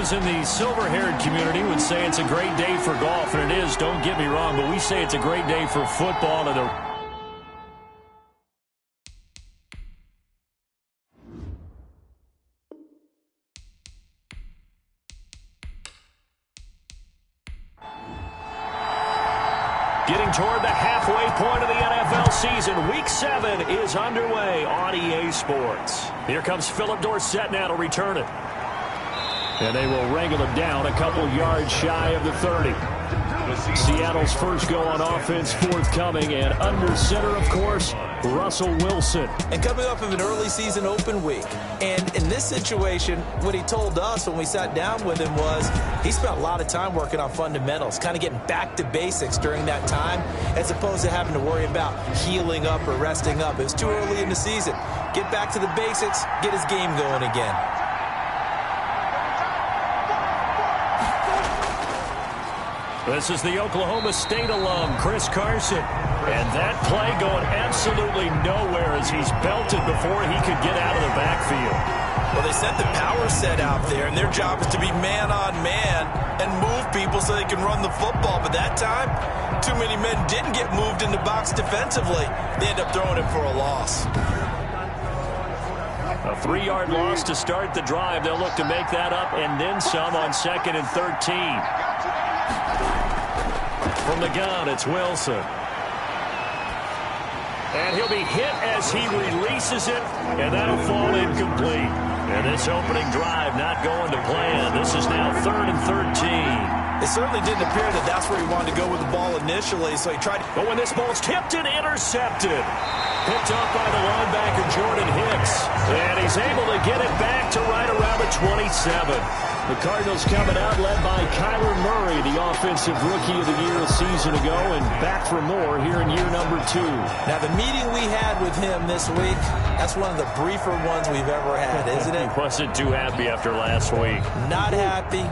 Those in the silver-haired community would say it's a great day for golf, and it is, don't get me wrong, but we say it's a great day for football. And getting toward the halfway point of the NFL season. Week 7 is underway on EA Sports. Here comes Philip Dorsett now to return it. And they will wrangle him down a couple yards shy of the 30. Seattle's first go on offense forthcoming, and under center, of course, Russell Wilson. And coming off of an early season open week. And in this situation, what he told us when we sat down with him was he spent a lot of time working on fundamentals, kind of getting back to basics during that time, as opposed to having to worry about healing up or resting up. It was too early in the season. Get back to the basics, get his game going again. This is the Oklahoma State alum, Chris Carson. And that play going absolutely nowhere as he's belted before he could get out of the backfield. Well, they sent the power set out there, and their job is to be man-on-man and move people so they can run the football. But that time, too many men didn't get moved in the box defensively. They end up throwing him for a loss. A 3-yard loss to start the drive. They'll look to make that up and then some on 2nd and 13. From the gun, it's Wilson. And he'll be hit as he releases it, and that'll fall incomplete. And this opening drive not going to plan. This is now 3rd and 13. It certainly didn't appear that that's where he wanted to go with the ball initially, so he tried to... But when this ball's tipped and intercepted. Picked off by the linebacker, Jordan Hicks. And he's able to get it back to right around the 27. The Cardinals coming out led by Kyler Murray, the offensive rookie of the year a season ago, and back for more here in year number 2. Now, the meeting we had with him this week, that's one of the briefer ones we've ever had, isn't it? He wasn't too happy after last week. Not happy.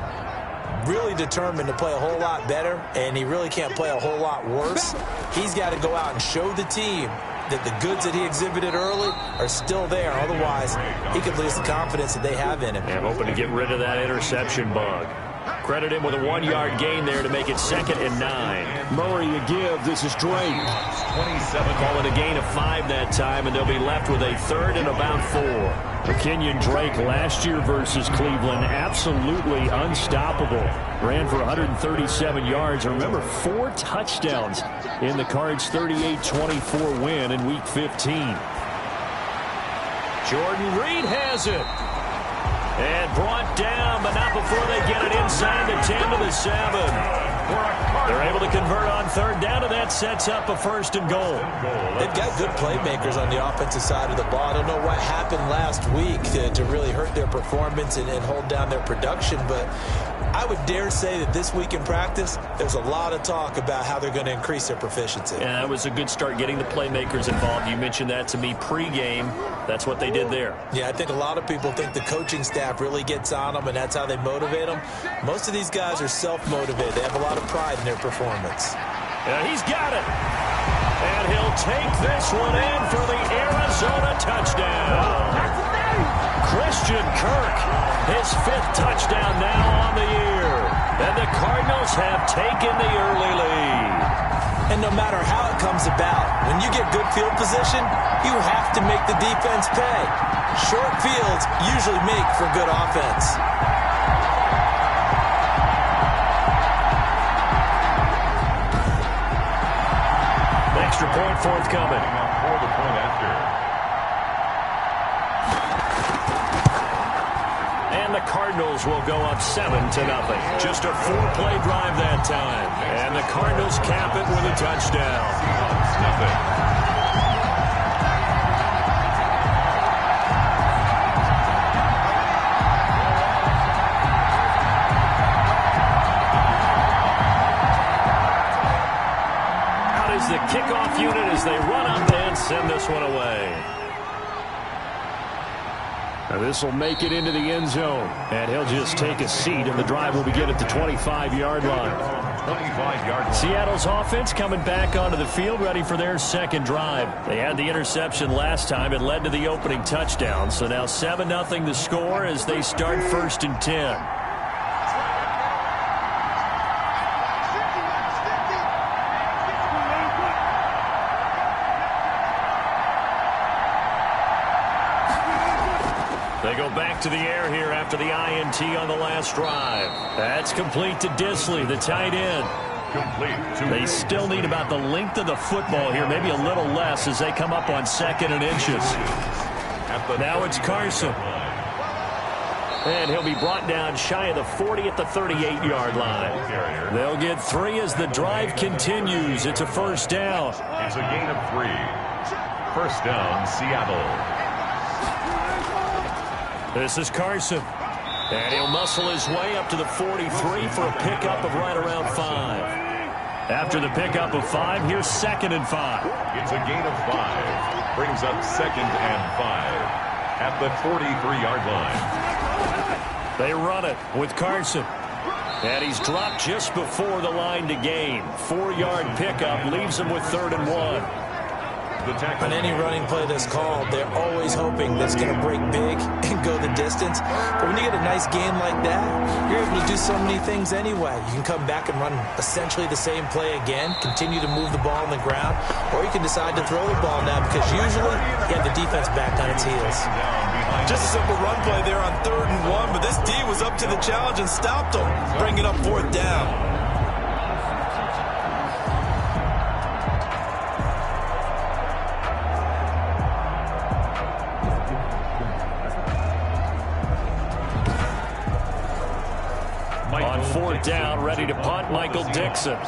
Really determined to play a whole lot better, and he really can't play a whole lot worse. He's got to go out and show the team that the goods that he exhibited early are still there. Otherwise, he could lose the confidence that they have in him. I'm hoping to get rid of that interception bug. Credit him with a 1-yard gain there to make it 2nd and 9. Murray a give. This is Drake. 27. Calling a gain of 5 that time, and they'll be left with a 3rd and about 4. Kenyon Drake last year versus Cleveland, absolutely unstoppable. Ran for 137 yards. Remember, 4 touchdowns in the Cards' 38-24 win in Week 15. Jordan Reed has it. And brought down, but not before they get it inside the 10 to the 7. They're able to convert on 3rd down, and that sets up a 1st and goal. They've got good playmakers on the offensive side of the ball. I don't know what happened last week to really hurt their performance and hold down their production, but I would dare say that this week in practice, there's a lot of talk about how they're going to increase their proficiency. Yeah, that was a good start getting the playmakers involved. You mentioned that to me pregame. That's what they did there. Yeah, I think a lot of people think the coaching staff really gets on them, and that's how they motivate them. Most of these guys are self-motivated. They have a lot of pride in their performance. Yeah, he's got it. And he'll take this one in for the Arizona touchdown. Christian Kirk, his 5th touchdown now on the year. And the Cardinals have taken the early lead. And no matter how it comes about, when you get good field position, you have to make the defense pay. Short fields usually make for good offense. Extra point forthcoming. For the point after. And the Cardinals will go up 7-0. Just a 4-play drive that time. And the Cardinals cap it with a touchdown. Out is the kickoff unit as they run up and send this one away. This will make it into the end zone, and he'll just take a seat, and the drive will begin at the 25-yard line. Seattle's offense coming back onto the field, ready for their 2nd drive. They had the interception last time. It led to the opening touchdown, so now 7-0 the score as they start 1st and 10. They go back to the air here after the INT on the last drive. That's complete to Disley, the tight end. They still need about the length of the football here, maybe a little less as they come up on 2nd and inches. Now it's Carson. And he'll be brought down shy of the 40 at the 38-yard line. They'll get 3 as the drive continues. It's a first down. It's a gain of 3. First down, Seattle. This is Carson. And he'll muscle his way up to the 43 for a pickup of right around 5. After the pickup of 5, here's 2nd and 5. It's a gain of 5. Brings up 2nd and 5 at the 43-yard line. They run it with Carson. And he's dropped just before the line to gain. 4-yard pickup leaves him with 3rd and 1. On any running play that's called, they're always hoping that's going to break big and go the distance. But when you get a nice gain like that, you're able to do so many things anyway. You can come back and run essentially the same play again, continue to move the ball on the ground, or you can decide to throw the ball now because usually you have the defense back on its heels. Just a simple run play there on 3rd and 1, but this D was up to the challenge and stopped him, bringing up 4th down. On 4th down, ready to punt, Michael Dixon.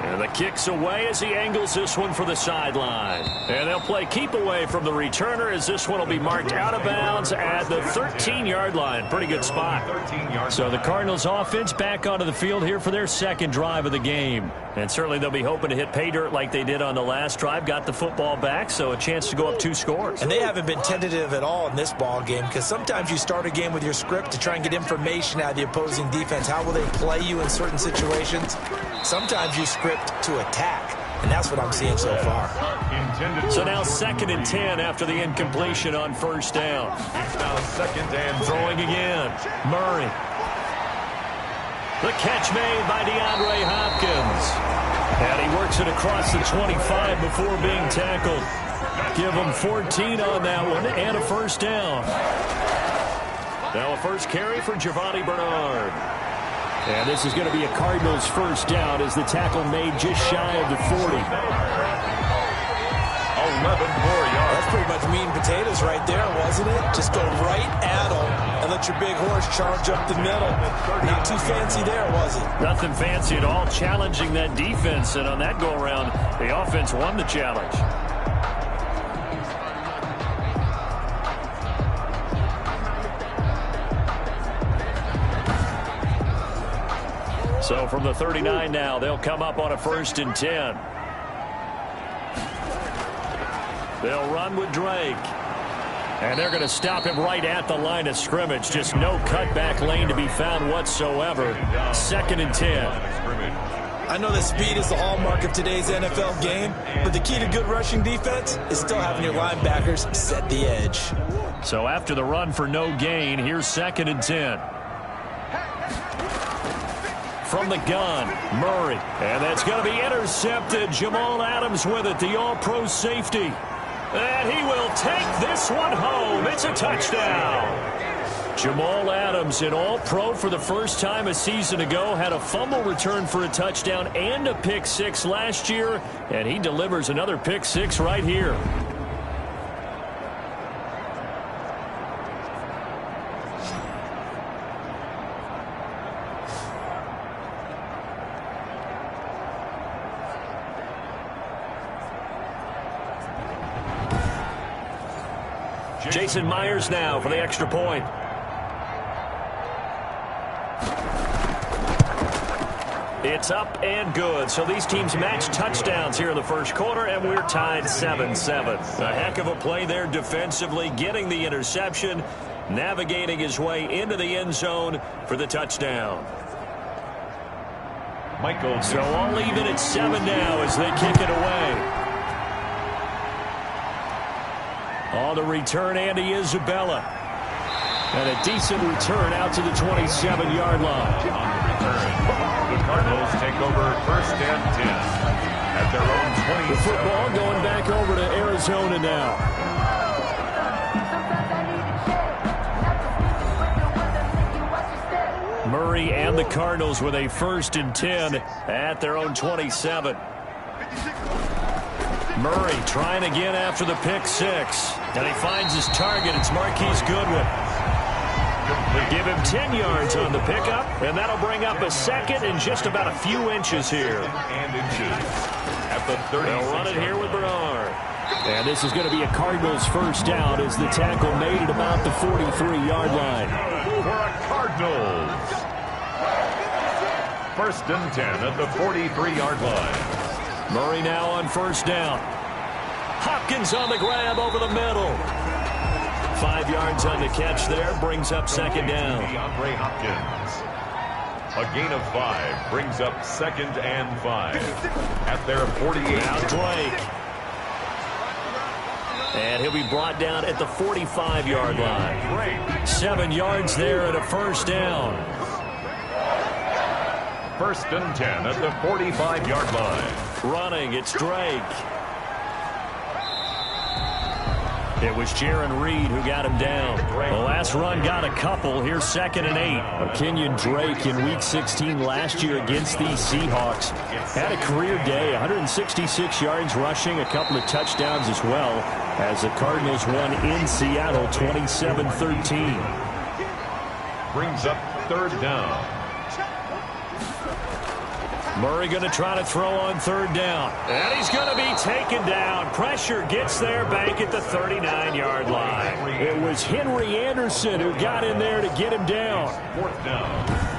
And the kick's away as he angles this one for the sideline. And they'll play keep away from the returner as this one will be marked out of bounds at the 13-yard line. Pretty good spot. So the Cardinals offense back onto the field here for their 2nd drive of the game. And certainly they'll be hoping to hit pay dirt like they did on the last drive. Got the football back, so a chance to go up 2 scores. And they haven't been tentative at all in this ball game because sometimes you start a game with your script to try and get information out of the opposing defense. How will they play you in certain situations? Sometimes you script to attack, and that's what I'm seeing so far. So now 2nd and 10 after the incompletion on 1st down. It's now 2nd and throwing again. Murray. The catch made by DeAndre Hopkins. And he works it across the 25 before being tackled. Give him 14 on that one and a first down. Now a first carry for Giovanni Bernard. And this is going to be a Cardinals first down as the tackle made just shy of the 40. 11 more yards. That's pretty much meat and potatoes right there, wasn't it? Just go right at them and let your big horse charge up the middle. Not too fancy there, was it? Nothing fancy at all, challenging that defense. And on that go-around, the offense won the challenge. So from the 39 now, they'll come up on a 1st and 10. They'll run with Drake. And they're going to stop him right at the line of scrimmage. Just no cutback lane to be found whatsoever. 2nd and 10. I know that speed is the hallmark of today's NFL game, but the key to good rushing defense is still having your linebackers set the edge. So after the run for no gain, here's 2nd and 10. From the gun, Murray. And that's going to be intercepted. Jamal Adams with it, the all-pro safety. And he will take this one home. It's a touchdown. Jamal Adams, an all-pro for the first time a season ago, had a fumble return for a touchdown and a pick 6 last year. And he delivers another pick 6 right here. Jason Myers now for the extra point. It's up and good. So these teams match touchdowns here in the first quarter, and we're tied 7-7. A heck of a play there defensively, getting the interception, navigating his way into the end zone for the touchdown. So all even at 7 now as they kick it away. On the return, Andy Isabella. And a decent return out to the 27-yard line. On the return, the Cardinals take over 1st and 10. at their own 27. The football going back over to Arizona now. Murray and the Cardinals with a 1st and 10 at their own 27. Murray trying again after the pick 6. And he finds his target. It's Marquise Goodwin. Give him 10 yards on the pickup, and that'll bring up a 2nd and just about a few inches here. At the 30. They'll run it here with Bernard. And this is going to be a Cardinals 1st down as the tackle made at about the 43-yard line. For a Cardinals. 1st and 10 at the 43-yard line. Murray now on 1st down. Hopkins on the grab over the middle. 5 yards on the catch there, brings up 2nd down. DeAndre Hopkins. A gain of 5 brings up 2nd and 5 at their 48. Now Drake. And he'll be brought down at the 45-yard line. 7 yards there at a 1st down. 1st and 10 at the 45-yard line. Running, it's Drake. It was Jaron Reed who got him down. The last run got a couple. Here's 2nd and 8. Kenyon Drake in Week 16 last year against the Seahawks had a career day, 166 yards rushing, a couple of touchdowns as well, as the Cardinals won in Seattle 27-13. Brings up 3rd down. Murray going to try to throw on 3rd down. And he's going to be taken down. Pressure gets there back at the 39-yard line. It was Henry Anderson who got in there to get him down. 4th down.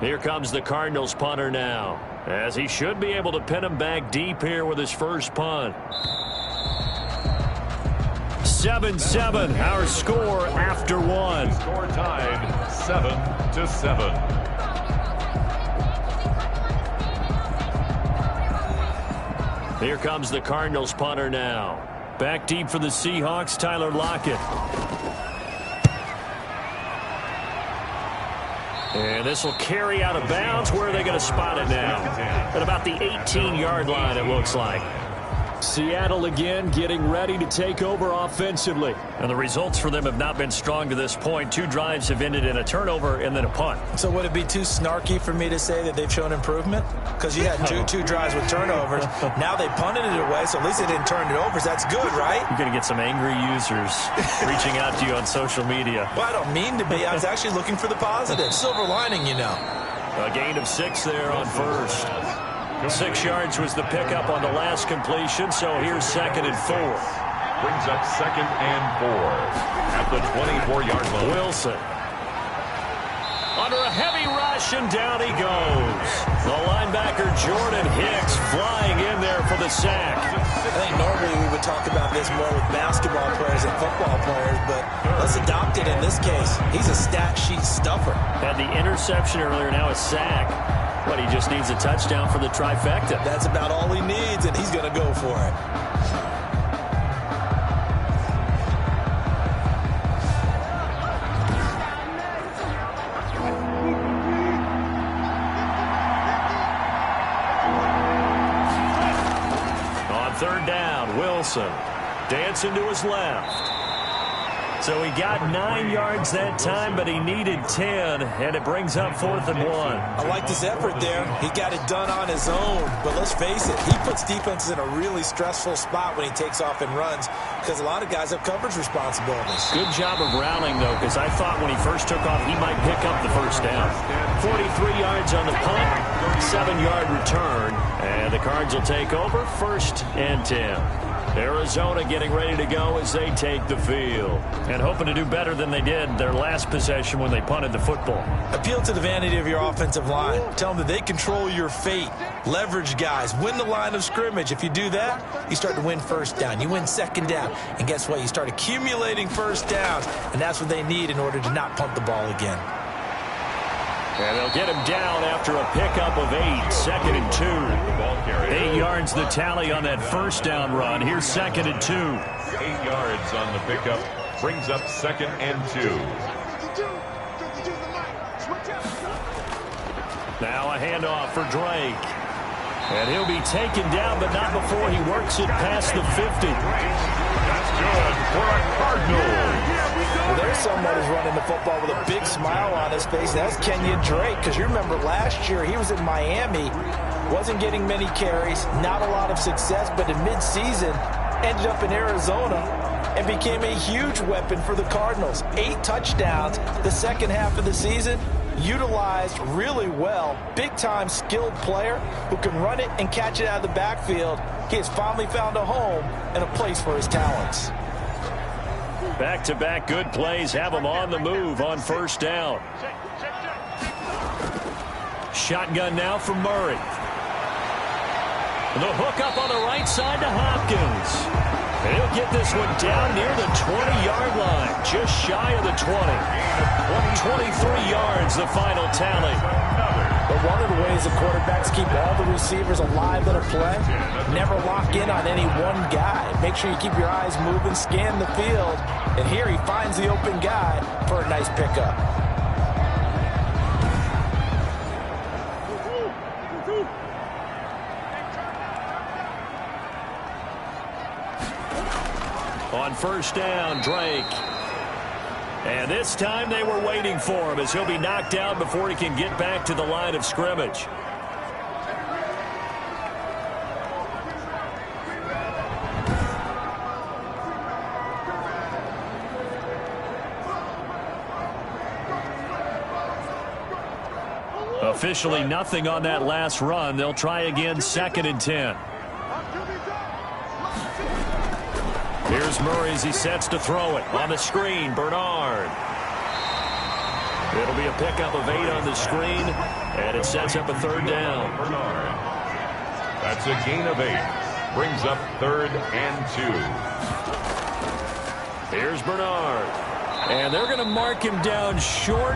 Here comes the Cardinals punter now, as he should be able to pin him back deep here with his first punt. 7-7, our score after 1. Score tied 7-7. Here comes the Cardinals punter now. Back deep for the Seahawks, Tyler Lockett. And this will carry out of bounds. Where are they going to spot it now? At about the 18-yard line, it looks like. Seattle again getting ready to take over offensively. And the results for them have not been strong to this point. 2 drives have ended in a turnover and then a punt. So would it be too snarky for me to say that they've shown improvement? Because you had two drives with turnovers. Now they punted it away, so at least they didn't turn it over. So that's good, right? You're going to get some angry users reaching out to you on social media. Well, I don't mean to be. I was actually looking for the positive. Silver lining, you know. A gain of 6 there on 1st. 6 yards was the pickup on the last completion, so here's 2nd and 4. Brings up 2nd and 4 at the 24-yard line. Wilson. Under a heavy rush, and down he goes. The linebacker Jordan Hicks flying in there for the sack. I think normally we would talk about this more with basketball players and football players, but let's adopt it in this case. He's a stat sheet stuffer. Had the interception earlier, now a sack. But he just needs a touchdown for the trifecta. That's about all he needs, and he's going to go for it. On 3rd down, Wilson dancing to his left. So he got 9 yards that time, but he needed 10, and it brings up 4th and 1. I liked his effort there. He got it done on his own. But let's face it, he puts defenses in a really stressful spot when he takes off and runs because a lot of guys have coverage responsibilities. Good job of rallying, though, because I thought when he first took off, he might pick up the 1st down. 43 yards on the punt, 7-yard return, and the Cards will take over 1st and 10. Arizona getting ready to go as they take the field and hoping to do better than they did their last possession when they punted the football. Appeal to the vanity of your offensive line. Tell them that they control your fate. Leverage guys. Win the line of scrimmage. If you do that, you start to win 1st down. You win 2nd down. And guess what? You start accumulating 1st downs. And that's what they need in order to not punt the ball again. And they'll get him down after a pickup of 8, 2nd and 2. 8 yards the tally on that first down run. Here's 2nd and 2. 8 yards on the pickup brings up 2nd and 2. Now a handoff for Drake. And he'll be taken down, but not before he works it past the 50. That's good for a Cardinal. Well, there's someone who's running the football with a big smile on his face. That's Kenyon Drake, because you remember last year he was in Miami, wasn't getting many carries, not a lot of success, but in midseason ended up in Arizona and became a huge weapon for the Cardinals. 8 touchdowns the second half of the season, utilized really well. Big-time skilled player who can run it and catch it out of the backfield. He has finally found a home and a place for his talents. Back-to-back good plays have him on the move on first down. Shotgun now from Murray. The hook up on the right side to Hopkins. And he'll get this one down near the 20-yard line, just shy of the 20. 23 yards, the final tally. But one of the ways the quarterbacks keep all the receivers alive in a play, never lock in on any one guy. Make sure you keep your eyes moving, scan the field, and here he finds the open guy for a nice pickup. On first down, Drake. And this time they were waiting for him as he'll be knocked down before he can get back to the line of scrimmage. Officially nothing on that last run. They'll try again, 2nd and 10. Here's Murray as he sets to throw it. On the screen, Bernard. It'll be a pickup of 8 on the screen, and it sets up a 3rd down. Bernard. That's a gain of 8. Brings up 3rd and 2. Here's Bernard. And they're going to mark him down short,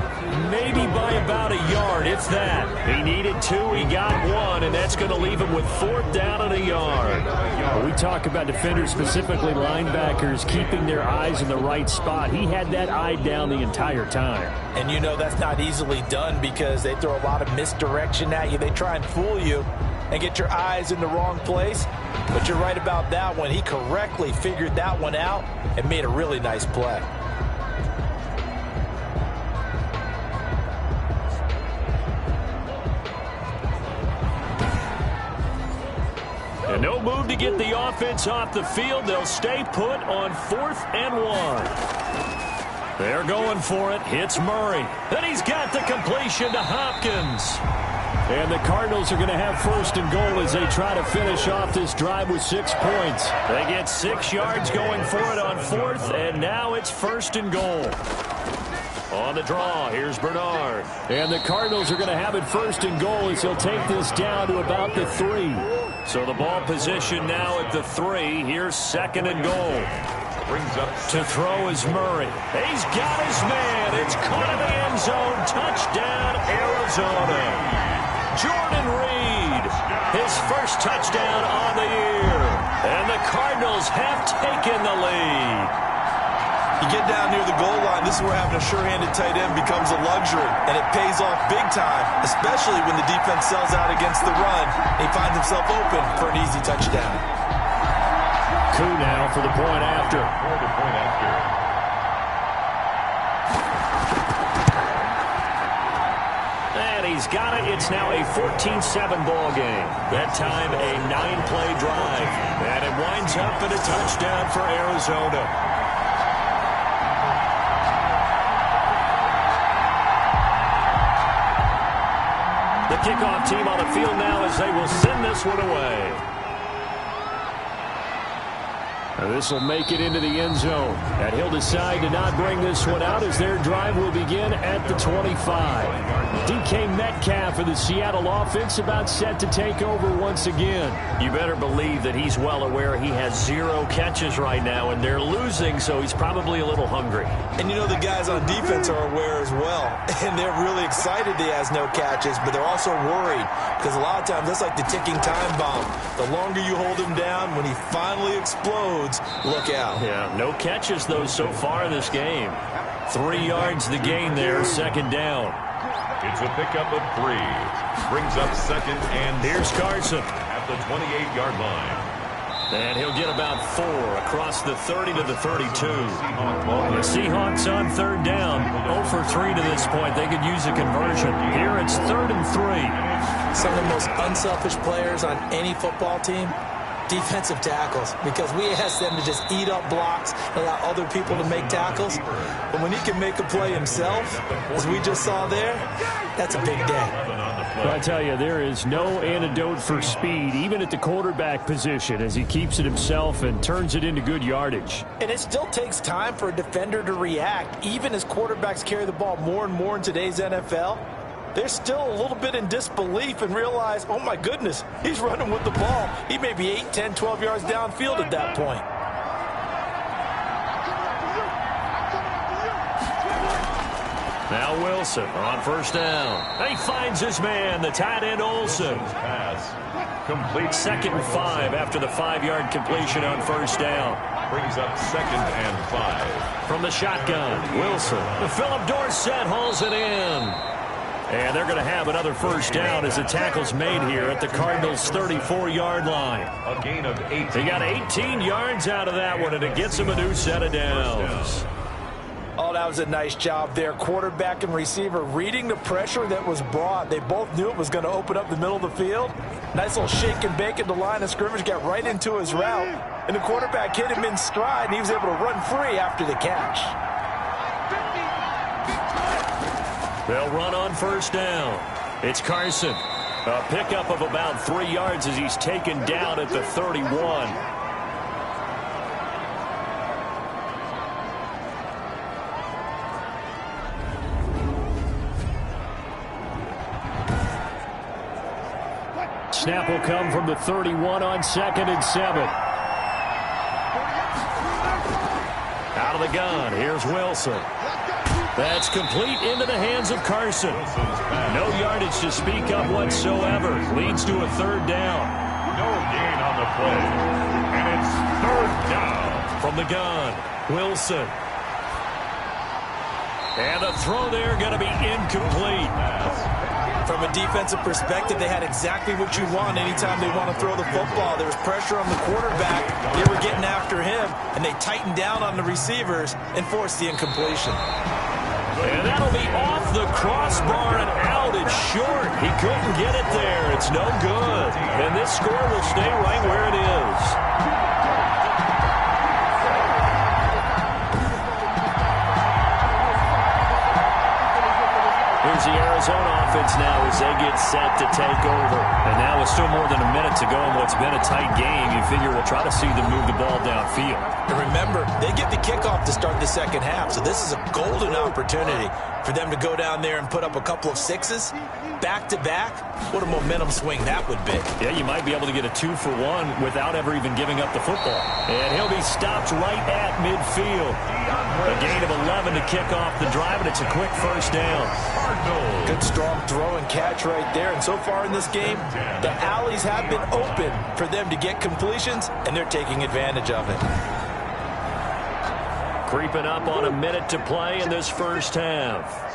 maybe by about a yard, if that. He needed 2, he got 1, and that's going to leave him with 4th down and a yard. Well, we talk about defenders, specifically linebackers, keeping their eyes in the right spot. He had that eye down the entire time. And you know that's not easily done because they throw a lot of misdirection at you. They try and fool you and get your eyes in the wrong place. But you're right about that one. He correctly figured that one out and made a really nice play. And no move to get the offense off the field. They'll stay put on 4th and 1. They're going for it. Hits Murray. Then he's got the completion to Hopkins. And the Cardinals are going to have 1st and goal as they try to finish off this drive with 6 points. They get 6 yards going for it on 4th, and now it's 1st and goal. On the draw, here's Bernard. And the Cardinals are going to have it 1st and goal as he'll take this down to about the 3. So the ball position now at the 3. Here's 2nd and goal. Brings up to throw is Murray. He's got his man. It's caught in the end zone. Touchdown, Arizona. Jordan Reed, his first touchdown on the year. And the Cardinals have taken the lead. You get down near the goal line, this is where having a sure-handed tight end becomes a luxury, and it pays off big time, especially when the defense sells out against the run. He finds himself open for an easy touchdown. Coup now for the point after. And he's got it. It's now a 14-7 ball game. That time a 9-play drive. And it winds up in a touchdown for Arizona. The kickoff team on the field now as they will send this one away. This will make it into the end zone. And he'll decide to not bring this one out as their drive will begin at the 25. DK Metcalf of the Seattle offense about set to take over once again. You better believe that he's well aware he has 0 catches right now, and they're losing, so he's probably a little hungry. And you know the guys on defense are aware as well. And they're really excited he has no catches, but they're also worried because a lot of times that's like the ticking time bomb. The longer you hold him down, when he finally explodes, look out. Yeah, no catches, though, so far in this game. 3 yards the gain there, second down. It's a pickup of 3. Brings up second and here's Carson at the 28-yard line. And he'll get about 4 across the 30 to the 32. The Seahawks on third down. 0 for 3 to this point. They could use a conversion. Here it's 3rd and 3. Some of the most unselfish players on any football team, defensive tackles, because we ask them to just eat up blocks and allow other people to make tackles. But when he can make a play himself, as we just saw there, that's a big day. Well, I tell you, there is no antidote for speed, even at the quarterback position, as he keeps it himself and turns it into good yardage. And it still takes time for a defender to react, even as quarterbacks carry the ball more and more in today's NFL. They're still a little bit in disbelief and realize, oh my goodness, he's running with the ball. He may be 8, 10, 12 yards downfield at that point. Now Wilson on first down. He finds his man, the tight end Olsen. Pass complete. 2nd and 5 after the 5-yard completion on first down. Brings up 2nd and 5. From the shotgun, Wilson. The Philip Dorsett hauls it in. And they're going to have another first down as the tackle's made here at the Cardinals' 34-yard line. A gain of 8. They got 18 yards out of that one, and it gets them a new set of downs. Oh, that was a nice job there. Quarterback and receiver reading the pressure that was brought. They both knew it was going to open up the middle of the field. Nice little shake and bake at the line of scrimmage, got right into his route. And the quarterback hit him in stride, and he was able to run free after the catch. They'll run on first down. It's Carson. A pickup of about 3 yards as he's taken down at the 31. Snap will come from the 31 on 2nd and 7. Out of the gun, here's Wilson. That's complete into the hands of Carson. No yardage to speak of whatsoever. Leads to a 3rd down. No gain on the play. And it's 3rd down. From the gun, Wilson. And a throw there going to be incomplete. From a defensive perspective, they had exactly what you want anytime they want to throw the football. There was pressure on the quarterback. They were getting after him, and they tightened down on the receivers and forced the incompletion. And that'll be off the crossbar and out. It's short. He couldn't get it there. It's no good. And this score will stay right where it is. Here's the Arizona offense now as they get set to take over. And now with still more than a minute to go in what's been a tight game, you figure we'll try to see them move the ball downfield. And remember, they get the kickoff to start the second half, so this is a golden opportunity for them to go down there and put up a couple of sixes back-to-back. What a momentum swing that would be. Yeah, you might be able to get a 2-for-1 without ever even giving up the football. And he'll be stopped right at midfield. A gain of 11 to kick off the drive, and it's a quick first down. Good strong throw and catch right there. And so far in this game, the alleys have been open for them to get completions, and they're taking advantage of it. Creeping up on a minute to play in this first half.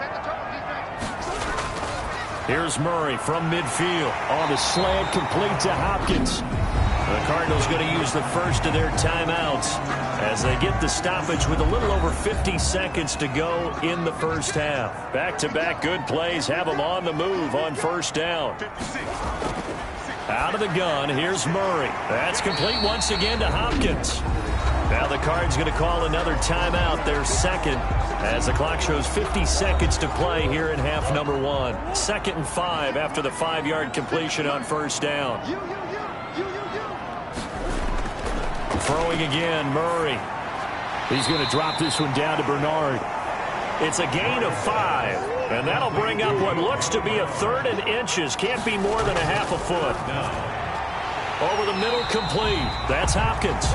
Here's Murray from midfield. On the slant, complete to Hopkins. The Cardinals going to use the first of their timeouts as they get the stoppage with a little over 50 seconds to go in the first half. Back-to-back good plays have them on the move on first down. Out of the gun, here's Murray. That's complete once again to Hopkins. Now the Cards going to call another timeout, their second, as the clock shows 50 seconds to play here in half number 1. 2nd and 5 after the 5-yard completion on first down. Throwing again, Murray. He's going to drop this one down to Bernard. It's a gain of 5, and that'll bring up what looks to be a 3rd and inches. Can't be more than a half a foot. Over the middle, complete. That's Hopkins.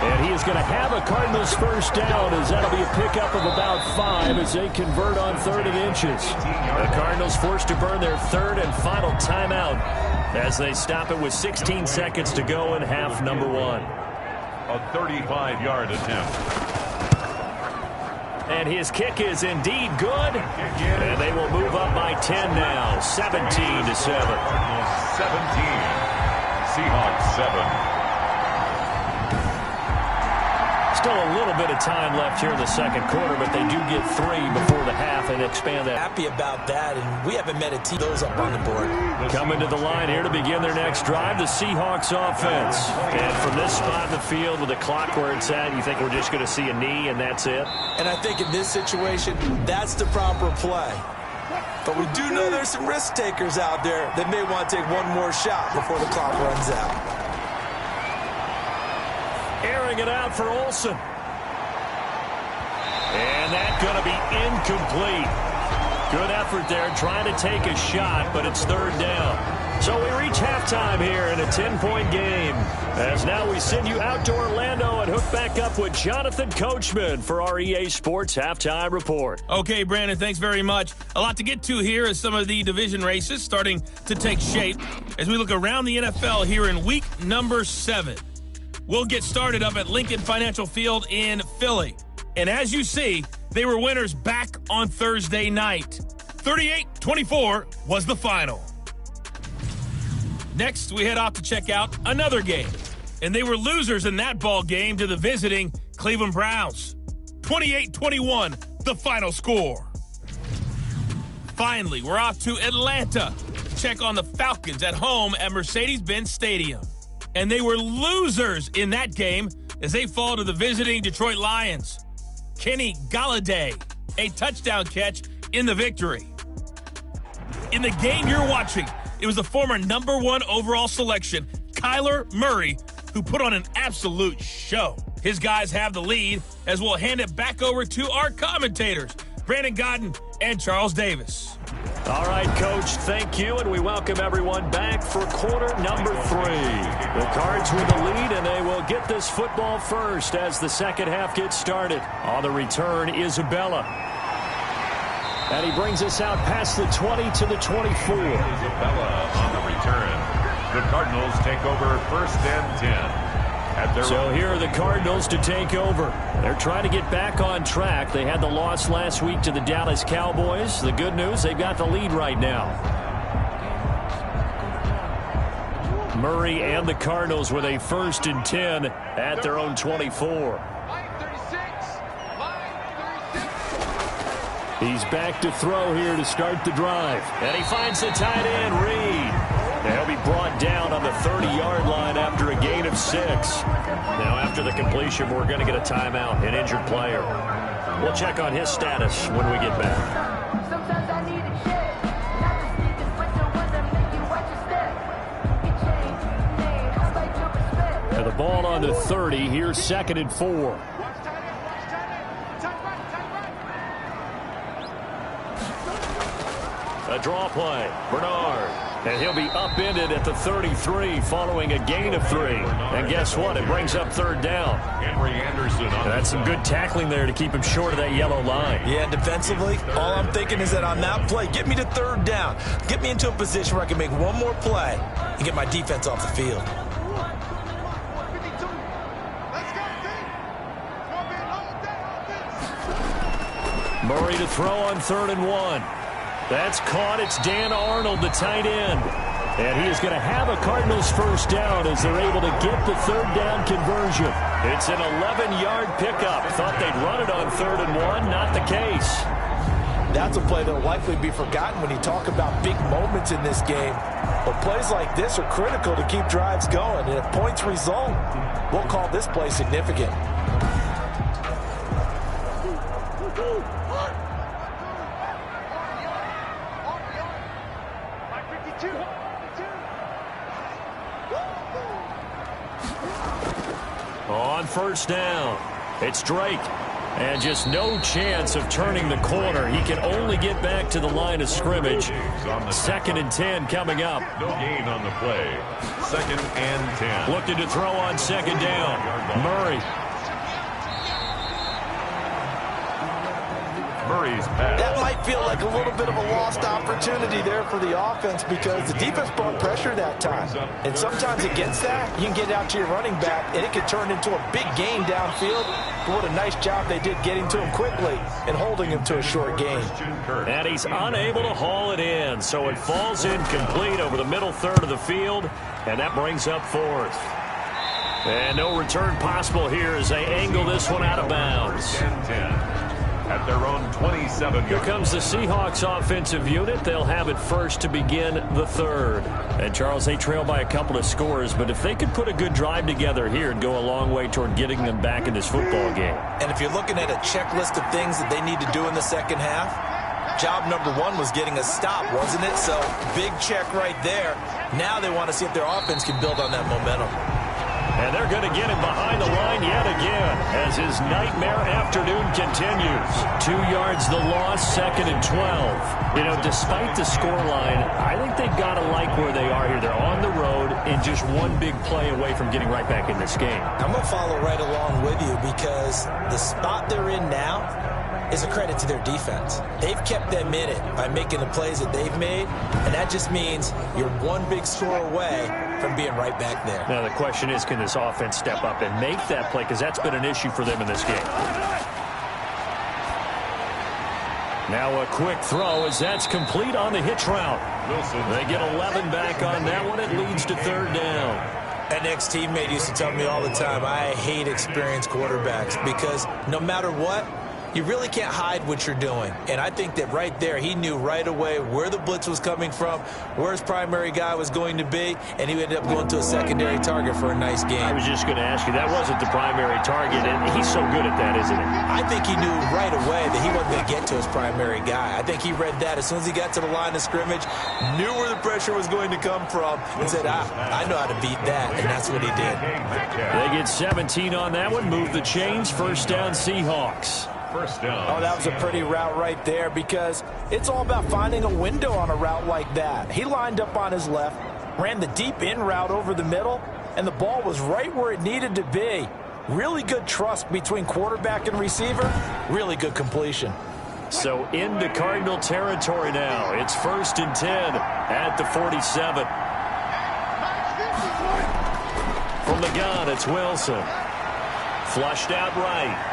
And he is going to have a Cardinals first down, as that'll be a pickup of about 5 as they convert on 3rd and inches. The Cardinals forced to burn their 3rd and final timeout as they stop it with 16 seconds to go in half number 1. A 35-yard attempt. And his kick is indeed good. And they will move up by 10 now, 17-7. 17. Seahawks 7. Still a little bit of time left here in the second quarter, but they do get 3 before the half and expand that. Happy about that, and we haven't met a team those up on the board. Coming to the line here to begin their next drive, the Seahawks offense. And from this spot in the field with the clock where it's at, you think we're just going to see a knee and that's it? And I think in this situation, that's the proper play. But we do know there's some risk takers out there that may want to take one more shot before the clock runs out. Airing it out for Olsen. And that's going to be incomplete. Good effort there trying to take a shot, but it's 3rd down. So we reach halftime here in a 10-point game. As now we send you out to Orlando and hook back up with Jonathan Coachman for our EA Sports Halftime Report. Okay, Brandon, thanks very much. A lot to get to here as some of the division races starting to take shape as we look around the NFL here in week number 7. We'll get started up at Lincoln Financial Field in Philly. And as you see, they were winners back on Thursday night. 38-24 was the final. Next, we head off to check out another game. And they were losers in that ball game to the visiting Cleveland Browns. 28-21, the final score. Finally, we're off to Atlanta to check on the Falcons at home at Mercedes-Benz Stadium. And they were losers in that game as they fall to the visiting Detroit Lions. Kenny Golladay, a touchdown catch in the victory. In the game you're watching, it was the former number 1 overall selection, Kyler Murray, who put on an absolute show. His guys have the lead as we'll hand it back over to our commentators, Brandon Godden and Charles Davis. All right, Coach, thank you, and we welcome everyone back for quarter number 3. The Cards with the lead, and they will get this football first as the second half gets started. On the return, Isabella. And he brings us out past the 20 to the 24. Isabella on the return. The Cardinals take over 1st and 10. So here are the Cardinals to take over. They're trying to get back on track. They had the loss last week to the Dallas Cowboys. The good news, they've got the lead right now. Murray and the Cardinals with a 1st and 10 at their own 24. He's back to throw here to start the drive. And he finds the tight end, Reed. And he'll be brought down on the 30-yard line after a gain of 6. Now, after the completion, we're going to get a timeout, an injured player. We'll check on his status when we get back. And the ball on the 30. Here's 2nd and 4. A draw play. Bernard. And he'll be upended at the 33 following a gain of 3. And guess what? It brings up 3rd down. Henry Anderson. That's some good tackling there to keep him short of that yellow line. Yeah, defensively, all I'm thinking is that on that play, get me to 3rd down. Get me into a position where I can make one more play and get my defense off the field. Murray to throw on 3rd and 1. That's caught. It's Dan Arnold, the tight end. And he is going to have a Cardinals first down as they're able to get the 3rd down conversion. It's an 11-yard pickup. Thought they'd run it on 3rd and 1. Not the case. That's a play that will likely be forgotten when you talk about big moments in this game. But plays like this are critical to keep drives going. And if points result, we'll call this play significant. On 1st down, it's Drake. And just no chance of turning the corner. He can only get back to the line of scrimmage. 2nd and 10 coming up. No gain on the play. 2nd and 10. Looking to throw on 2nd down. Murray. Murray's pass. That might feel like a little bit of a lost opportunity there for the offense because the defense brought pressure that time. And sometimes against that, you can get out to your running back, and it can turn into a big gain downfield. But what a nice job they did getting to him quickly and holding him to a short gain. And he's unable to haul it in, so it falls incomplete over the middle third of the field, and that brings up 4th. And no return possible here as they angle this one out of bounds. 10-10. At their own 27. Here comes the Seahawks offensive unit. They'll have it first to begin the 3rd. And, Charles, they trail by a couple of scores, but if they could put a good drive together here, it'd go a long way toward getting them back in this football game. And if you're looking at a checklist of things that they need to do in the second half, job number 1 was getting a stop, wasn't it? So, big check right there. Now they want to see if their offense can build on that momentum. And they're going to get him behind the line yet again as his nightmare afternoon continues. 2 yards the loss, 2nd and 12. You know, despite the scoreline, I think they've got to like where they are here. They're on the road and just one big play away from getting right back in this game. I'm going to follow right along with you because the spot they're in now is a credit to their defense. They've kept them in it by making the plays that they've made, and that just means you're one big score away from being right back there. Now the question is, can this offense step up and make that play, because that's been an issue for them in this game. Now a quick throw as that's complete on the hitch route. They get 11 back on that one. It leads to 3rd down. An ex-teammate used to tell me all the time, I hate experienced quarterbacks because no matter what, you really can't hide what you're doing. And I think that right there, he knew right away where the blitz was coming from, where his primary guy was going to be, and he ended up going to a secondary target for a nice game. I was just going to ask you, that wasn't the primary target, and he's so good at that, isn't he? I think he knew right away that he wasn't going to get to his primary guy. I think he read that as soon as he got to the line of scrimmage, knew where the pressure was going to come from, and said, I know how to beat that, and that's what he did. They get 17 on that one, move the chains, 1st down Seahawks. 1st down. Oh, that was a pretty route right there because it's all about finding a window on a route like that. He lined up on his left, ran the deep in route over the middle, and the ball was right where it needed to be. Really good trust between quarterback and receiver. Really good completion. So into Cardinal territory now. It's 1st and 10 at the 47. From the gun, it's Wilson. Flushed out right.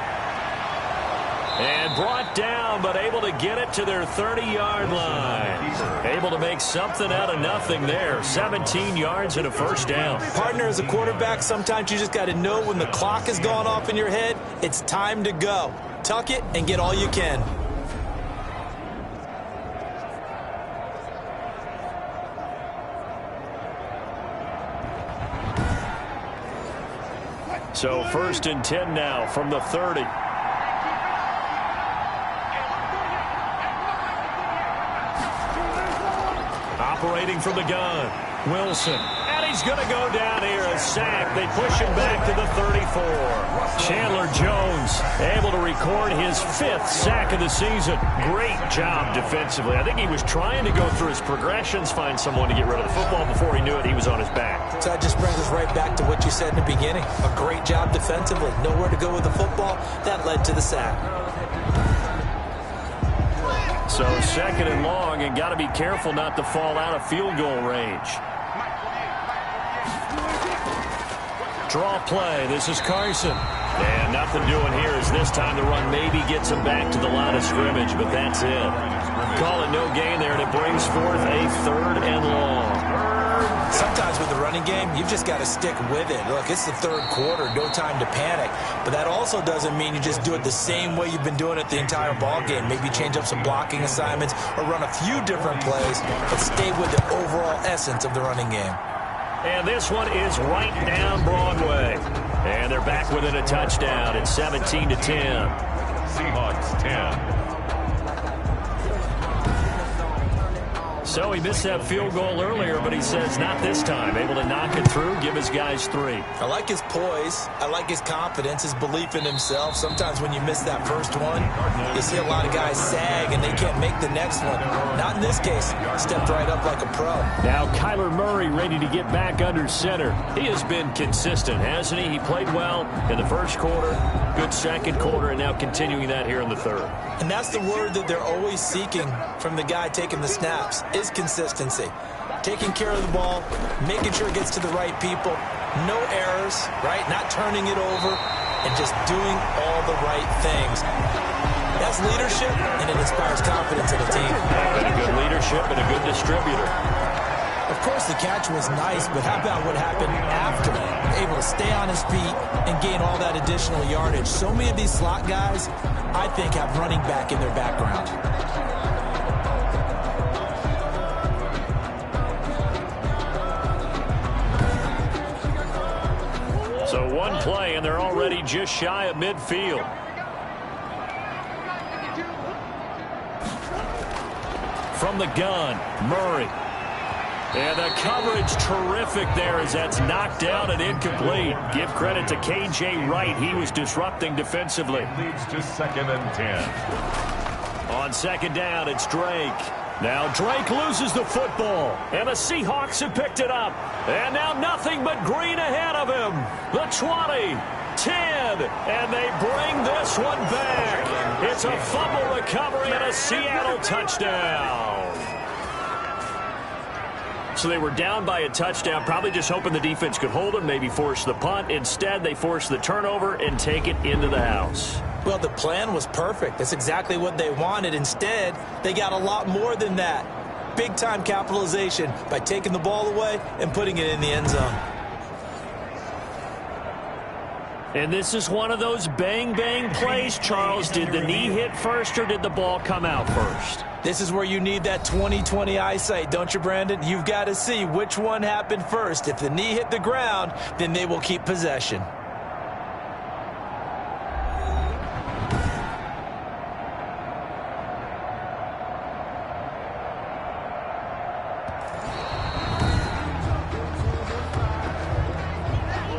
And brought down, but able to get it to their 30-yard line. Able to make something out of nothing there. 17 yards and a 1st down. Partner, as a quarterback, sometimes you just got to know when the clock has gone off in your head, it's time to go. Tuck it and get all you can. So 1st and 10 now from the 30. Operating from the gun, Wilson. And he's going to go down here, a sack. They push him back to the 34. Chandler Jones able to record his 5th sack of the season. Great job defensively. I think he was trying to go through his progressions, find someone to get rid of the football. Before he knew it, he was on his back. So that just brings us right back to what you said in the beginning. A great job defensively. Nowhere to go with the football. That led to the sack. So 2nd and long, and got to be careful not to fall out of field goal range. Draw play. This is Carson. And nothing doing here as this time the run maybe gets him back to the line of scrimmage, but that's it. Call it no gain there, and it brings forth a 3rd and long. Sometimes with the running game, you've just got to stick with it. Look, it's the 3rd quarter, no time to panic. But that also doesn't mean you just do it the same way you've been doing it the entire ball game. Maybe change up some blocking assignments or run a few different plays, but stay with the overall essence of the running game. And this one is right down Broadway. And they're back within a touchdown. It's 17-10. Seahawks 10. So he missed that field goal earlier, but he says not this time. Able to knock it through, give his guys 3. I like his poise. I like his confidence, his belief in himself. Sometimes when you miss that first one, you see a lot of guys sag and they can't make the next one. Not in this case. Stepped right up like a pro. Now Kyler Murray ready to get back under center. He has been consistent, hasn't he? He played well in the first quarter, good second quarter, and now continuing that here in the third. And that's the word that they're always seeking from the guy taking the snaps, is consistency. Taking care of the ball, making sure it gets to the right people, no errors, right? Not turning it over, and just doing all the right things. That's leadership, and it inspires confidence in a team. And a good leadership and a good distributor. Of course, the catch was nice, but how about what happened after? Able to stay on his feet and gain all that additional yardage. So many of these slot guys, I think, have running back in their background. So one play, and they're already just shy of midfield. From the gun, Murray. And the coverage terrific there as that's knocked down and incomplete. Give credit to K.J. Wright. He was disrupting defensively. Leads to 2nd and 10. On second down, it's Drake. Now Drake loses the football, and the Seahawks have picked it up. And now nothing but green ahead of him. The 20, 10, and they bring this one back. It's a fumble recovery and a Seattle touchdown. So they were down by a touchdown, probably just hoping the defense could hold them, maybe force the punt. Instead, they force the turnover and take it into the house. Well, the plan was perfect. That's exactly what they wanted. Instead, they got a lot more than that. Big-time capitalization by taking the ball away and putting it in the end zone. And this is one of those bang-bang plays, Charles. Did the knee hit first or did the ball come out first? This is where you need that 20/20 eyesight, don't you, Brandon? You've got to see which one happened first. If the knee hit the ground, then they will keep possession.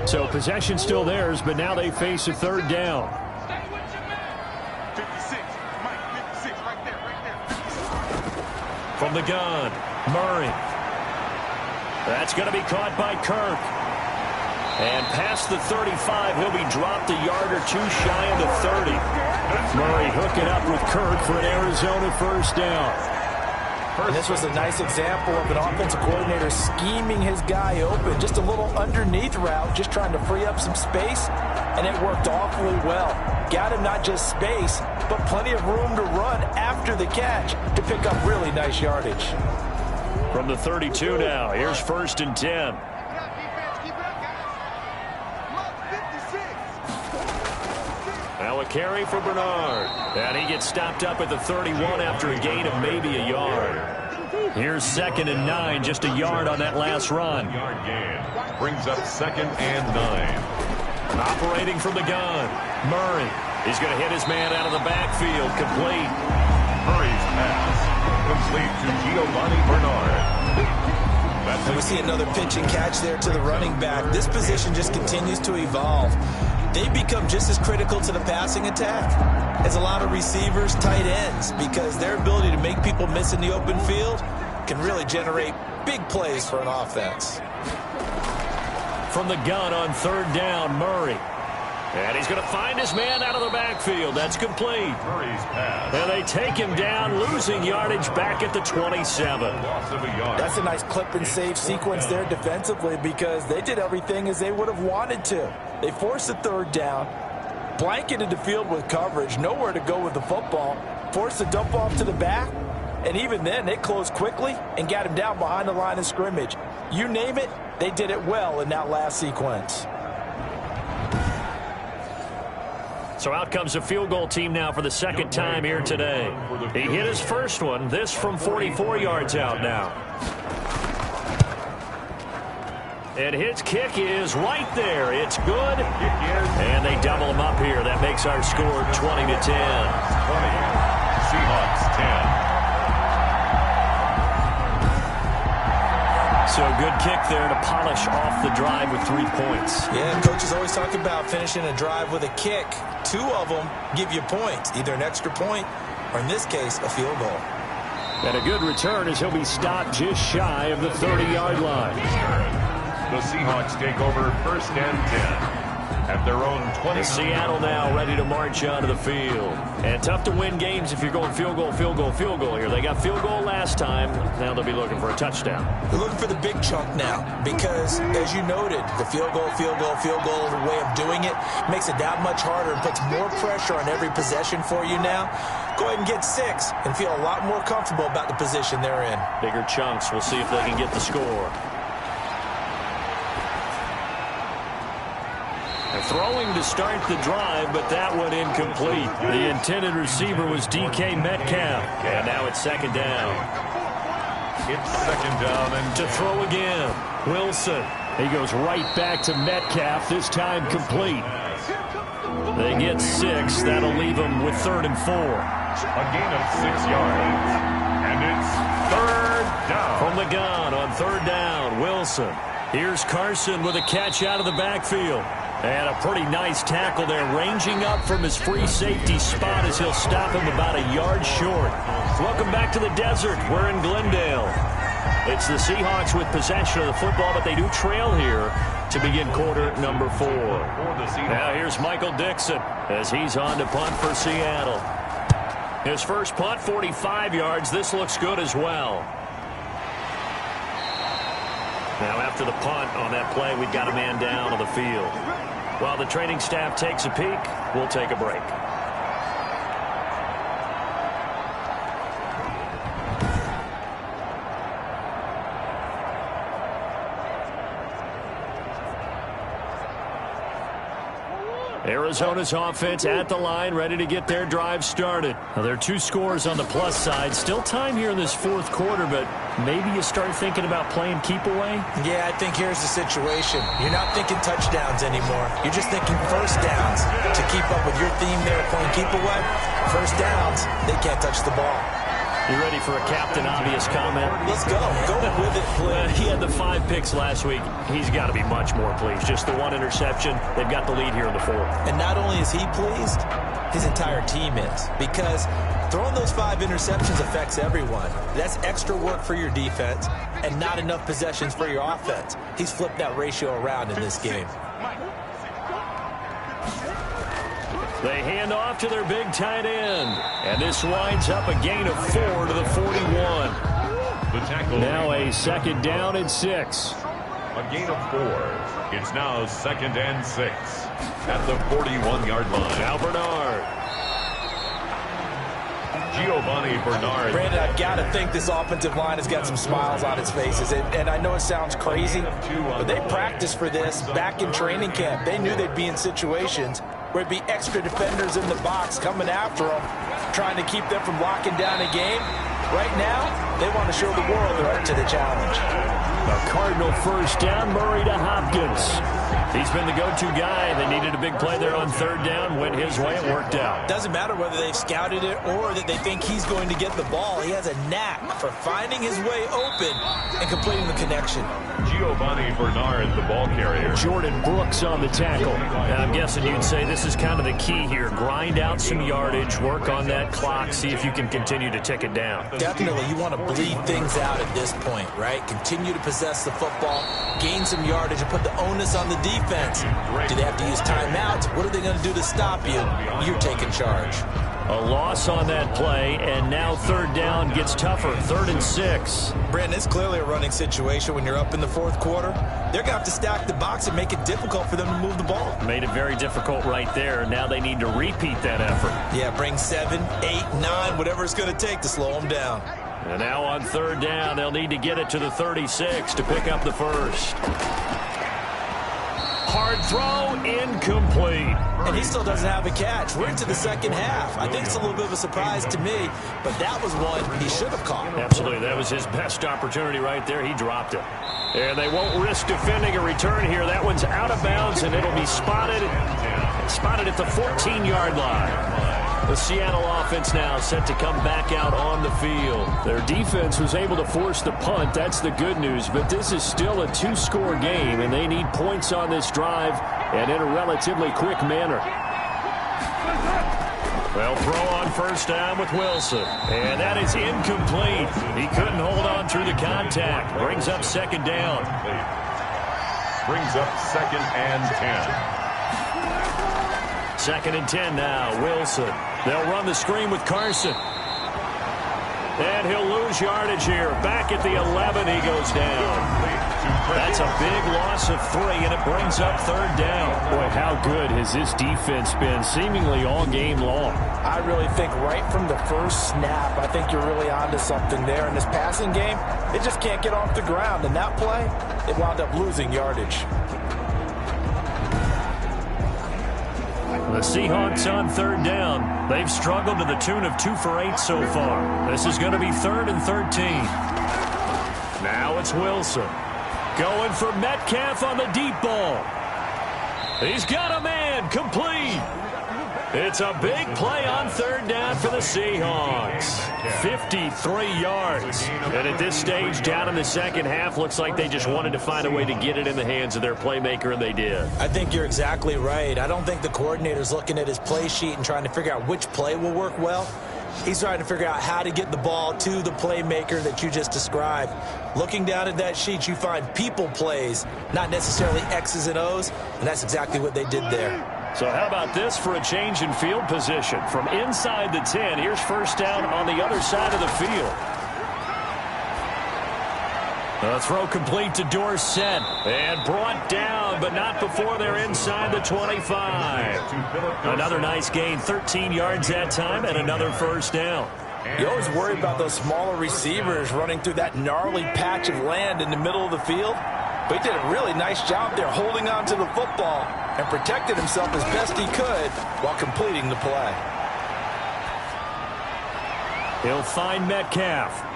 So possession still theirs, but now they face a third down. From the gun, Murray. That's going to be caught by Kirk. And past the 35, he'll be dropped a yard or two shy of the 30. Murray hooking up with Kirk for an Arizona first down. And this was a nice example of an offensive coordinator scheming his guy open. Just a little underneath route, just trying to free up some space, and it worked awfully well. Got him not just space, but plenty of room to run after the catch to pick up really nice yardage. From the 32 now, here's 1st and 10. Now a carry for Bernard. And he gets stopped up at the 31 after a gain of maybe a yard. Here's 2nd and 9, just a yard on that last run. Yard gain brings up 2nd and 9. Operating from the gun, Murray. He's going to hit his man out of the backfield, complete. Murray's pass complete to Giovanni Bernard. And we see another pitch and catch there to the running back. This position just continues to evolve. They become just as critical to the passing attack as a lot of receivers, tight ends, because their ability to make people miss in the open field can really generate big plays for an offense. From the gun on 3rd down, Murray. And he's going to find his man out of the backfield. That's complete. Murray's pass. And they take him down, losing yardage back at the 27. Loss of a yard. That's a nice clip and save sequence there defensively because they did everything as they would have wanted to. They forced the 3rd down, blanketed the field with coverage, nowhere to go with the football, forced the dump off to the back, and even then they closed quickly and got him down behind the line of scrimmage. You name it, they did it well in that last sequence. So out comes a field goal team now for the 2nd time here today. He hit his first one, this from 44 yards out now. And his kick is right there. It's good. And they double him up here. That makes our score 20-10. 20. Seahawks 10. So a good kick there to polish off the drive with 3 points. Yeah, coaches always talk about finishing a drive with a kick. 2 of them give you points, either an extra point or, in this case, a field goal. And a good return as he'll be stopped just shy of the 30-yard line. The Seahawks take over 1st and 10. At their own 20. Seattle now ready to march onto the field. And tough to win games if you're going field goal, field goal, field goal here. They got field goal last time. Now they'll be looking for a touchdown. They're looking for the big chunk now because, as you noted, the field goal, the way of doing it makes it that much harder and puts more pressure on every possession for you now. Go ahead and get 6 and feel a lot more comfortable about the position they're in. Bigger chunks. We'll see if they can get the score. Throwing to start the drive, but that one incomplete. The intended receiver was DK Metcalf. And now it's 2nd down. It's 2nd down and to throw again. Wilson. He goes right back to Metcalf, this time complete. They get 6. That'll leave them with 3rd and 4. A gain of 6 yards. And it's 3rd down. From the gun on 3rd down, Wilson. Here's Carson with a catch out of the backfield. And a pretty nice tackle there, ranging up from his free safety spot as he'll stop him about a yard short. Welcome back to the desert. We're in Glendale. It's the Seahawks with possession of the football, but they do trail here to begin quarter number 4. Now here's Michael Dixon as he's on to punt for Seattle. His first punt, 45 yards. This looks good as well. Now after the punt on that play, we've got a man down on the field. While the training staff takes a peek, we'll take a break. Arizona's offense at the line, ready to get their drive started. Now, there are 2 scores on the plus side. Still time here in this 4th quarter, but maybe you start thinking about playing keep away? Yeah, I think here's the situation. You're not thinking touchdowns anymore. You're just thinking first downs. To keep up with your theme there, playing keep away, first downs, they can't touch the ball. You ready for a Captain Obvious comment? Let's go. Go with it, please. He had the 5 picks last week. He's got to be much more pleased. Just the 1 interception. They've got the lead here in the 4th. And not only is he pleased, his entire team is. Because throwing those 5 interceptions affects everyone. That's extra work for your defense and not enough possessions for your offense. He's flipped that ratio around in this game. They hand off to their big tight end. And this winds up a gain of 4 to the 41. The tackle. Now a 2nd down and 6. A gain of 4. It's now 2nd and 6 at the 41-yard line. Now Bernard. Giovanni Bernard. Brandon, I've got to think this offensive line has got some smiles on its faces. And I know it sounds crazy, but they practiced for this back in training camp. They knew they'd be in situations where it'd be extra defenders in the box coming after them, trying to keep them from locking down a game. Right now, they want to show the world they're up to the challenge. A Cardinal first down, Murray to Hopkins. He's been the go-to guy. They needed a big play there on 3rd down. Went his way. It worked out. Doesn't matter whether they've scouted it or that they think he's going to get the ball. He has a knack for finding his way open and completing the connection. Giovanni Bernard, the ball carrier. Jordan Brooks on the tackle. And I'm guessing you'd say this is kind of the key here. Grind out some yardage, work on that clock, see if you can continue to tick it down. Definitely, you want to bleed things out at this point, right? Continue to possess the football, gain some yardage, and put the onus on the defense. Do they have to use timeouts? What are they going to do to stop you? You're taking charge. A loss on that play, and now 3rd down gets tougher. 3rd and 6. Brandon, it's clearly a running situation when you're up in the 4th quarter. They're going to have to stack the box and make it difficult for them to move the ball. Made it very difficult right there. Now they need to repeat that effort. Yeah, bring 7, 8, 9, whatever it's going to take to slow them down. And now on 3rd down, they'll need to get it to the 36 to pick up the first. Hard throw, incomplete. And he still doesn't have a catch. We're into the 2nd half. I think it's a little bit of a surprise to me, but that was one he should have caught. Absolutely. That was his best opportunity right there. He dropped it. And they won't risk defending a return here. That one's out of bounds, and it'll be spotted at the 14-yard line. The Seattle offense now set to come back out on the field. Their defense was able to force the punt. That's the good news. But this is still a two-score game, and they need points on this drive and in a relatively quick manner. Well, throw on first down with Wilson. And that is incomplete. He couldn't hold on through the contact. Brings up second down. Brings up 2nd and 10. 2nd and 10 now. Wilson. They'll run the screen with Carson. And he'll lose yardage here. Back at the 11, he goes down. That's a big loss of 3, and it brings up 3rd down. Boy, how good has this defense been seemingly all game long? I really think right from the first snap, I think you're really onto something there. In this passing game, it just can't get off the ground. And that play, it wound up losing yardage. The Seahawks on 3rd down. They've struggled to the tune of 2 for 8 so far. This is going to be 3rd and 13. Now it's Wilson. Going for Metcalf on the deep ball. He's got a man. Complete. It's a big play on 3rd down for the Seahawks. 53 yards. And at this stage, down in the second half, looks like they just wanted to find a way to get it in the hands of their playmaker, and they did. I think you're exactly right. I don't think the coordinator's looking at his play sheet and trying to figure out which play will work well. He's trying to figure out how to get the ball to the playmaker that you just described. Looking down at that sheet, you find people plays, not necessarily X's and O's, and that's exactly what they did there. So how about this for a change in field position? From inside the 10, here's first down on the other side of the field. A throw complete to Dorsett. And brought down, but not before they're inside the 25. Another nice gain, 13 yards that time, and another first down. You always worry about those smaller receivers running through that gnarly patch of land in the middle of the field. But he did a really nice job there holding on to the football and protected himself as best he could while completing the play. He'll find Metcalf.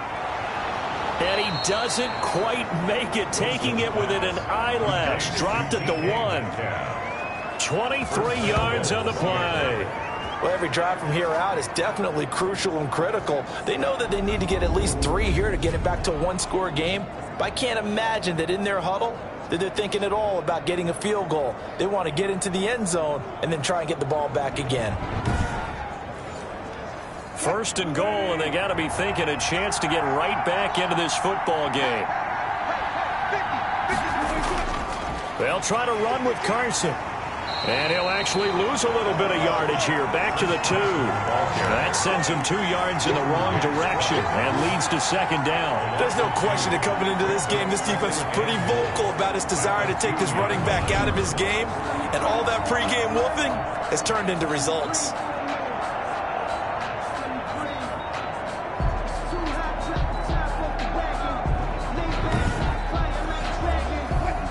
And he doesn't quite make it, taking it within an eyelash. Dropped at the 1. 23 yards on the play. Well, every drive from here out is definitely crucial and critical. They know that they need to get at least 3 here to get it back to a one-score game. But I can't imagine that in their huddle that they're thinking at all about getting a field goal. They want to get into the end zone and then try and get the ball back again. First and goal, and they got to be thinking a chance to get right back into this football game. They'll try to run with Carson. And he'll actually lose a little bit of yardage here. Back to the 2. That sends him 2 yards in the wrong direction and leads to second down. There's no question that coming into this game, this defense is pretty vocal about its desire to take this running back out of his game. And all that pregame whooping has turned into results.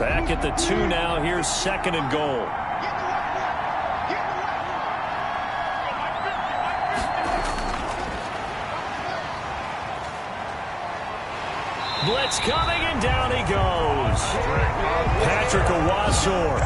Back at the 2 now. Here's second and goal. Blitz coming, and down he goes. Patrick Owasor.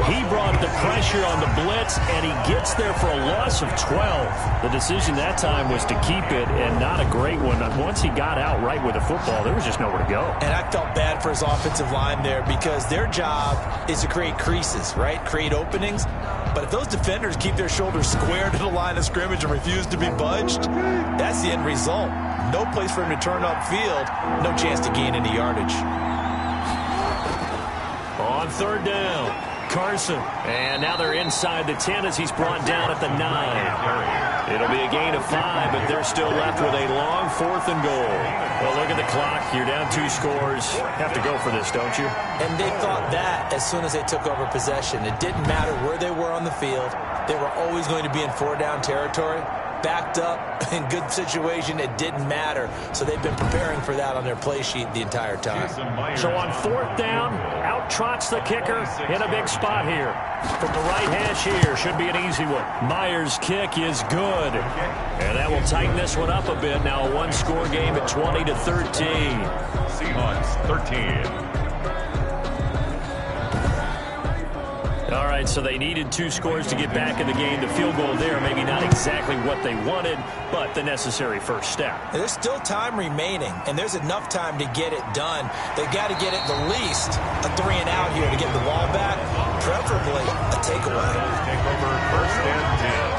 He brought the pressure on the blitz, and he gets there for a loss of 12. The decision that time was to keep it, and not a great one. Once he got out right with the football, there was just nowhere to go. And I felt bad for his offensive line there because their job is to create creases, right? Create openings. But if those defenders keep their shoulders square to the line of scrimmage and refuse to be budged, that's the end result. No place for him to turn upfield. No chance to gain any yardage. On third down, Carson. And now they're inside the 10 as he's brought down at the 9. It'll be a gain of 5, but they're still left with a long 4th and goal. Well, look at the clock. You're down 2 scores. Have to go for this, don't you? And they thought that as soon as they took over possession. It didn't matter where they were on the field. They were always going to be in 4-down territory. Backed up, in good situation, it didn't matter. So they've been preparing for that on their play sheet the entire time. So on 4th down, out trots the kicker in a big spot here. From the right hash here, should be an easy one. Myers' kick is good. And that will tighten this one up a bit. Now a 1-score game at 20-13. Seahawks 13. All right, right, so they needed 2 scores to get back in the game. The field goal there, maybe not exactly what they wanted, but the necessary first step. There's still time remaining, and there's enough time to get it done. They've got to get at the least a 3-and-out here to get the ball back, preferably a takeaway. Take over first and 10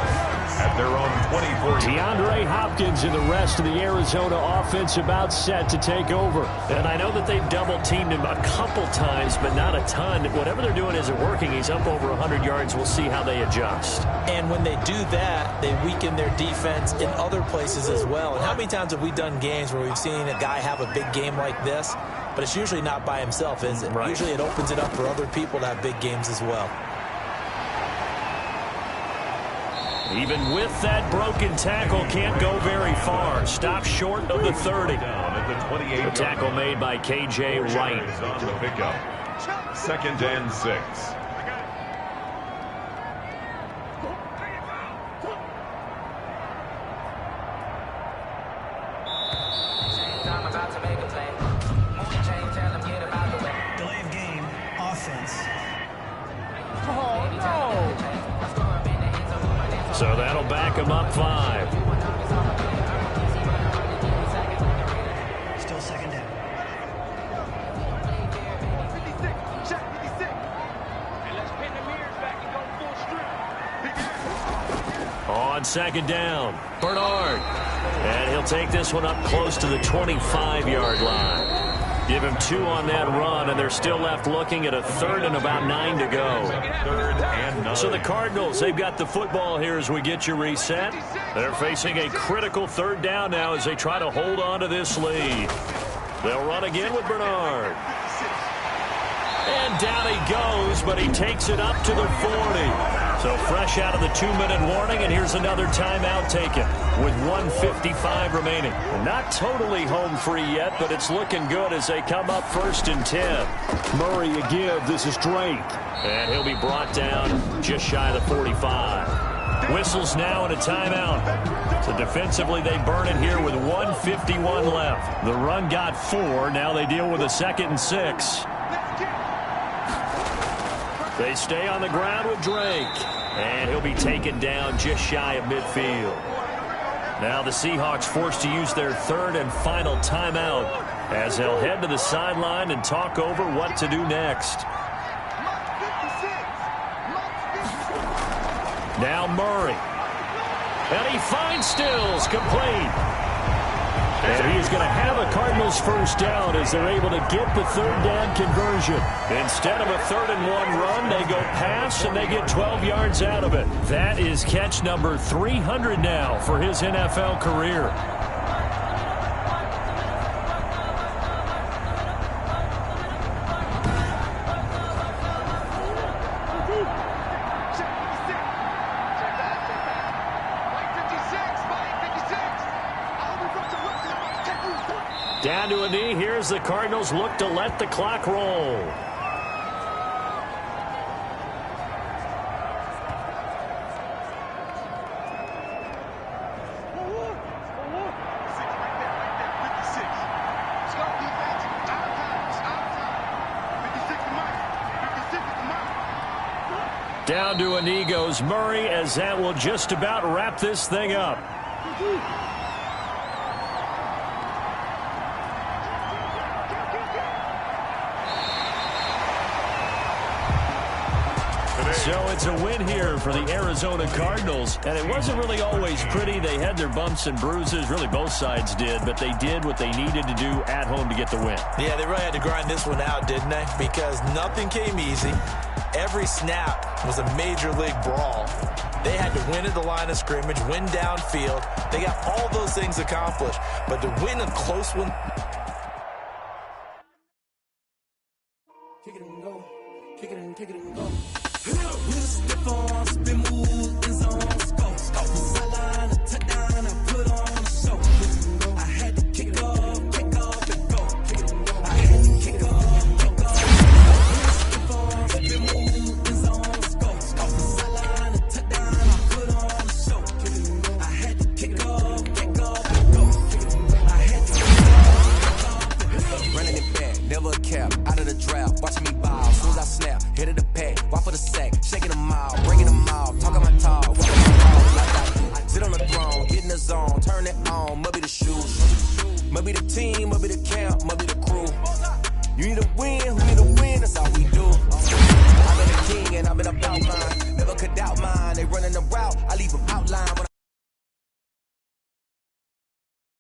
at their own 24. DeAndre Hopkins and the rest of the Arizona offense about set to take over. And I know that they've double-teamed him a couple times, but not a ton. Whatever they're doing isn't working. He's up over 100 yards. We'll see how they adjust. And when they do that, they weaken their defense in other places as well. And how many times have we done games where we've seen a guy have a big game like this, but it's usually not by himself, is it? Right. Usually it opens it up for other people to have big games as well. Even with that broken tackle, can't go very far. Stop short of the 30. The tackle made by K.J. Wright. On the pickup. 2nd and 6. Delay of game, offense. So that'll back him up 5. Still 2nd down. On 2nd down, Bernard. And he'll take this one up close to the 25-yard line. Give him 2 on that run, and they're still left looking at a 3rd and about 9 to go. 3rd and 9. So the Cardinals, they've got the football here as we get you reset. They're facing a critical 3rd down now as they try to hold on to this lead. They'll run again with Bernard. And down he goes, but he takes it up to the 40. So fresh out of the 2-minute warning, and here's another timeout taken with 1:55 remaining. Not totally home free yet, but it's looking good as they come up 1st and 10. Murray a give. This is Drake. And he'll be brought down just shy of the 45. Whistles now and a timeout. So defensively, they burn it here with 1:51 left. The run got 4. Now they deal with a 2nd and 6. They stay on the ground with Drake. And he'll be taken down just shy of midfield. Now the Seahawks forced to use their 3rd and final timeout as they'll head to the sideline and talk over what to do next. Now Murray. And he finds Stills, complete. And he is going to have a Cardinals first down as they're able to get the 3rd down conversion. Instead of a 3rd and 1 run, they go pass and they get 12 yards out of it. That is catch number 300 now for his NFL career. Down to a knee. Here's the Cardinals look to let the clock roll. Down to a knee goes Murray as that will just about wrap this thing up. So it's a win here for the Arizona Cardinals, and it wasn't really always pretty. They had their bumps and bruises, really both sides did, but they did what they needed to do at home to get the win. Yeah, they really had to grind this one out, didn't they? Because nothing came easy. Every snap was a major league brawl. They had to win at the line of scrimmage, win downfield. They got all those things accomplished, but to win a close one. Kick it and go, kick it and go. Never a cap, out of the draft, watching me ball. Soon as I snap, hit of the pack, why for the sack, shaking them Must be the team, must be the camp, must be the crew. You need a win, who need a win, that's all we do. I've been a king and I've been about mine. Never could doubt mine. They running the route, I leave them outline.